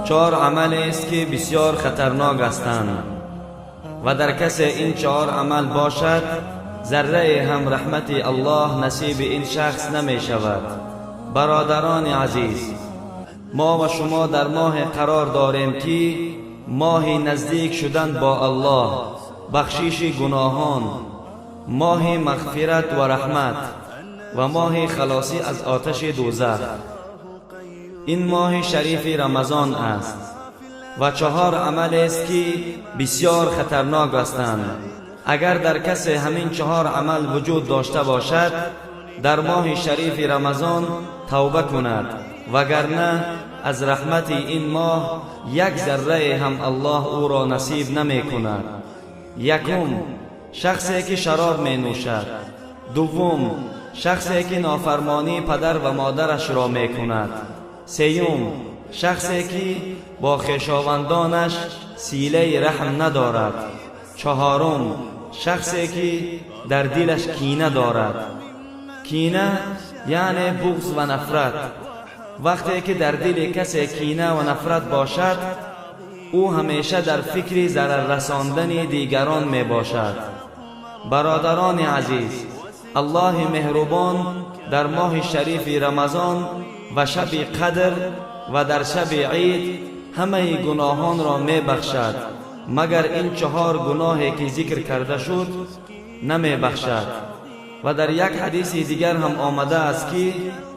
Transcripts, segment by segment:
چهار عمل است که بسیار خطرناک هستند و در کس این چهار عمل باشد ذره هم رحمت الله نصیب این شخص نمی شود. برادران عزیز، ما و شما در ماه قرار داریم که ماه نزدیک شدن با الله، بخشش گناهان، ماه مغفرت و رحمت و ماه خلاصی از آتش دوزخ. این ماه شریف رمضان است و چهار عمل است که بسیار خطرناک هستند. اگر در کس همین چهار عمل وجود داشته باشد در ماه شریف رمضان توبه کند، وگرنه از رحمت این ماه یک ذره هم الله او را نصیب نمی کند. یکم، شخصی که شراب می نوشد. دوم، شخصی که نافرمانی پدر و مادرش را می کند. سیوم، شخصی که با خویشاوندانش صله رحم ندارد. چهارم، شخصی که در دلش کینه دارد. کینه یعنی بغض و نفرت. وقتی که در دل کسی کینه و نفرت باشد او همیشه در فکر ضرر رساندن دیگران می باشد. برادران عزیز، الله مهربان در ماه شریف رمضان و شب قدر و در شب عید همه گناهان را می بخشد مگر این چهار گناهی که ذکر کرده شد نمی بخشد. و در یک حدیث دیگر هم آمده است که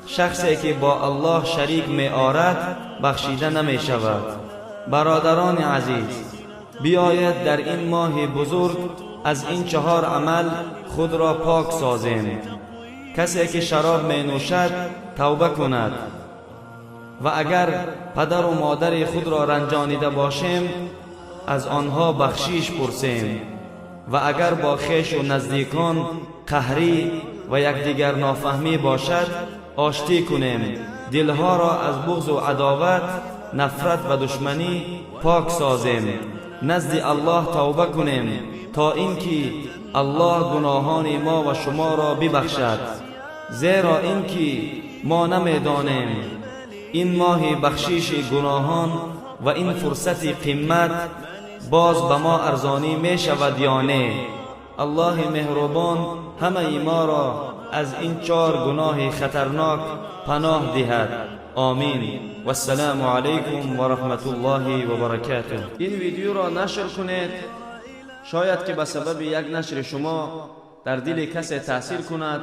شخصی که با الله شریک می آرد بخشیده نمی شود. برادران عزیز، بیاید در این ماه بزرگ از این چهار عمل خود را پاک سازیم. کسی که شراب می نوشد توبه کند و اگر پدر و مادر خود را رنجانیده باشیم از آنها بخشش پرسیم و اگر با خویش و نزدیکان قهری و یکدیگر نافهمی باشد آشتی کنیم. دلها را از بغض و عداوت، نفرت و دشمنی پاک سازیم. نزد الله توبه کنیم تا اینکه الله گناهان ما و شما را ببخشد، زیرا اینکه ما نمیدانیم این ماه بخشش گناهان و این فرصت قیمت باز به ما ارزانی می شود یا نه. الله مهربان همه ما را از این چهار گناه خطرناک پناه دهد. آمین. و السلام علیکم و رحمت الله و برکاته. این ویدیو را نشر کنید، شاید که به سبب یک نشر شما در دل کسی تأثیر کند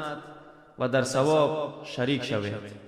و در ثواب شریک شوید.